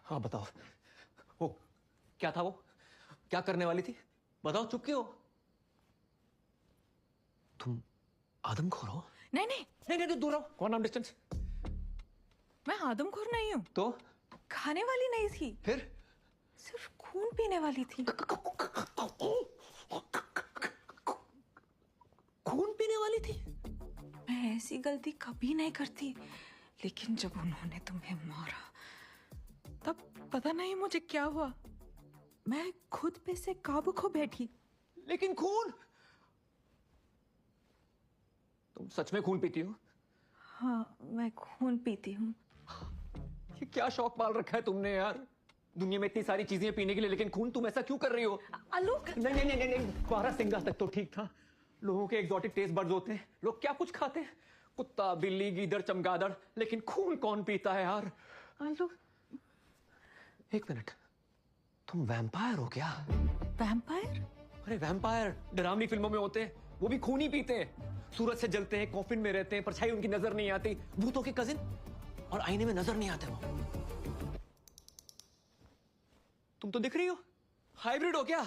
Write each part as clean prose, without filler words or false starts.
हाँ बताओ, वो क्या था? वो क्या करने वाली थी? बताओ, चुप क्यों हो? तुम आदमखोर हो? नहीं नहीं नहीं नहीं, दूर रहो। कौन नाम डिस्टेंस? मैं आदमखोर नहीं हूँ। तो खाने वाली नहीं थी, फिर? सिर्फ खून पीने वाली थी। खून पीने वाली थी? मैं ऐसी गलती कभी नहीं करती, लेकिन जब उन्होंने तुम्हें मारा तब पता नहीं मुझे क्या हुआ, मैं खुद पे से काबू खो बैठी। लेकिन खून? तुम सच में खून पीती हो? हाँ, मैं खून पीती हूँ। ये क्या शौक पाल रखा है तुमने यार? दुनिया में इतनी सारी चीजें पीने के लिए, लेकिन खून तुम ऐसा क्यों कर रही हो? आलोक, नहीं नहीं नहीं नहीं, बारह सिंगा तक तो ठीक था। लोगों के एग्जॉटिक टेस्ट बड्स होते हैं, लोग क्या कुछ खाते हैं, कुत्ता बिल्ली गीदड़ चमगादड़, लेकिन खून कौन पीता है यार? आलोक। एक मिनट, तुम वैम्पायर हो क्या? वैम्पायर? अरे वैम्पायर डरावनी फिल्मों में होते हैं, वो भी खून ही पीते हैं। सूरज से जलते हैं, कॉफिन में रहते हैं, परछाई उनकी नजर नहीं आती, भूतों के कजिन, और आईने में नजर नहीं आते वो। तुम तो दिख रही हो, हाइब्रिड हो क्या?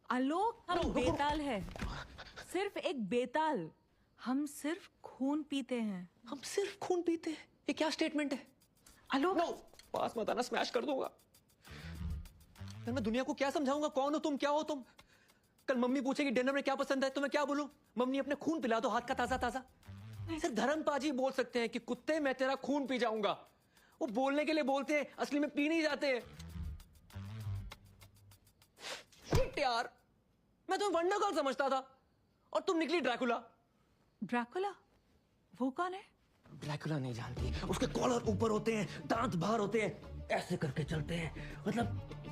आलोक, हम रुको। बेताल है, सिर्फ एक बेताल। हम सिर्फ खून पीते हैं। हम सिर्फ खून पीते हैं? ये क्या स्टेटमेंट है? आलोक, नो, पास मत आना, स्मैश कर दूंगा। फिर मैं दुनिया को क्या समझाऊंगा? कौन हो तुम, क्या हो तुम? कल मम्मी पूछेगी डिनर में क्या पसंद है, तो मैं क्या बोलूं? मम्मी अपने खून पिला दो, हाथ का ताजा ताजा। सिर्फ धर्मपाजी बोल सकते हैं कि कुत्ते मैं तेरा खून पी जाऊंगा। वो बोलने के लिए बोलते हैं, असली में पी नहीं जाते। शिट यार, मैं तुम्हें वंडर गर्ल समझता था और तुम निकली ड्रैकुला। ड्रैकुला? वो कौन है? ड्रैकुला नहीं जानती? उसके कॉलर ऊपर होते हैं, दांत बाहर होते हैं, ऐसे करके चलते हैं। मतलब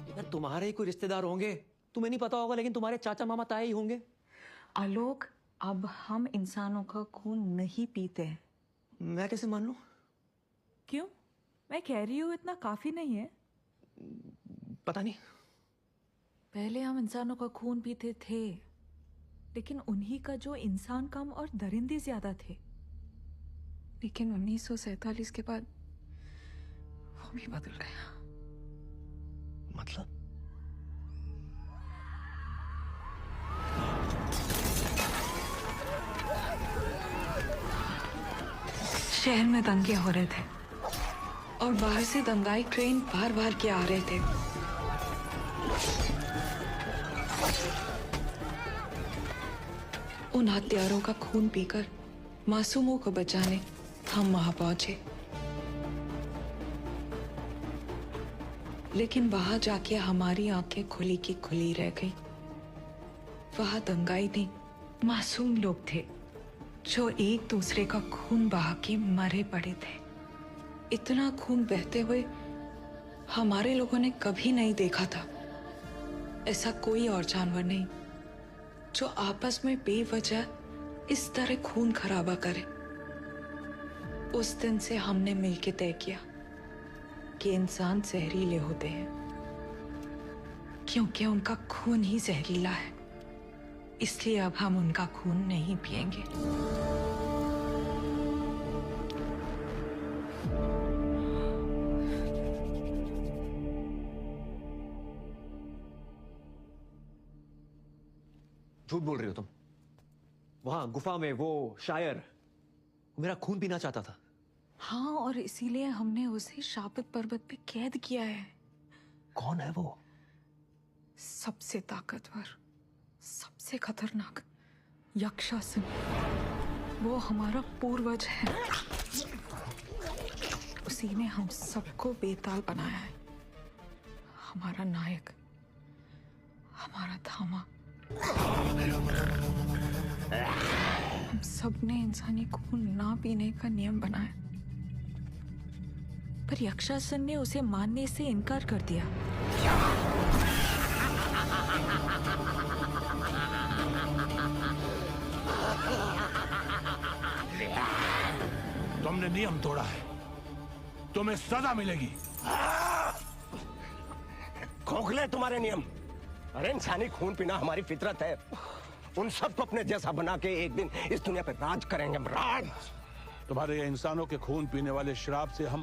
यार, तुम्हारे ही कोई रिश्तेदार होंगे, तुम्हें नहीं पता होगा, लेकिन तुम्हारे चाचा मामा ताए ही होंगे। आलोक, अब हम इंसानों का खून नहीं पीते हैं। मैं कैसे मान लूं? क्यों? मैं कह रही हूँ इतना काफी नहीं है? पता नहीं। पहले हम इंसानों का खून पीते थे, लेकिन उन्हीं का जो इंसान कम और दरिंदे ज्यादा थे। लेकिन 1947 के बाद वो भी बदल गया। मतलब? शहर में दंगे हो रहे थे और बाहर से दंगाई ट्रेन बार बार के आ रहे थे। उन हत्यारों का खून पीकर मासूमों को बचाने हम वहां पहुंचे, लेकिन वहां जाके हमारी आंखें खुली की खुली रह गई। वहां दंगाई नहीं, मासूम लोग थे जो एक दूसरे का खून बहा के मरे पड़े थे। इतना खून बहते हुए हमारे लोगों ने कभी नहीं देखा था। ऐसा कोई और जानवर नहीं जो आपस में बेवजह इस तरह खून खराबा करे। उस दिन से हमने मिलकर तय किया कि इंसान जहरीले होते हैं, क्योंकि उनका खून ही जहरीला है। इसलिए अब हम उनका खून नहीं पिएंगे। झूठ बोल रही हो तुम। वहां गुफा में वो शायर मेरा खून पीना चाहता था। हाँ, और इसीलिए हमने उसे शापित पर्वत पे कैद किया है। कौन है वो? सबसे ताकतवर, सबसे खतरनाक यक्षासन। वो हमारा पूर्वज है। उसी ने हम सबको बेताल बनाया है। हमारा नायक, हमारा धामा। हम सब ने इंसानी खून ना पीने का नियम बनाया, पर यक्षासन ने उसे मानने से इनकार कर दिया। तुमने नियम तोड़ा है, तुम्हें सजा मिलेगी। खोखले तुम्हारे नियम। अरे इंसानी खून पीना हमारी फितरत है। उन सबको अपने जैसा बना के एक दिन इस दुनिया पे राज करेंगे हम, राज। तुम्हारे ये इंसानों के खून पीने वाले शराब से हम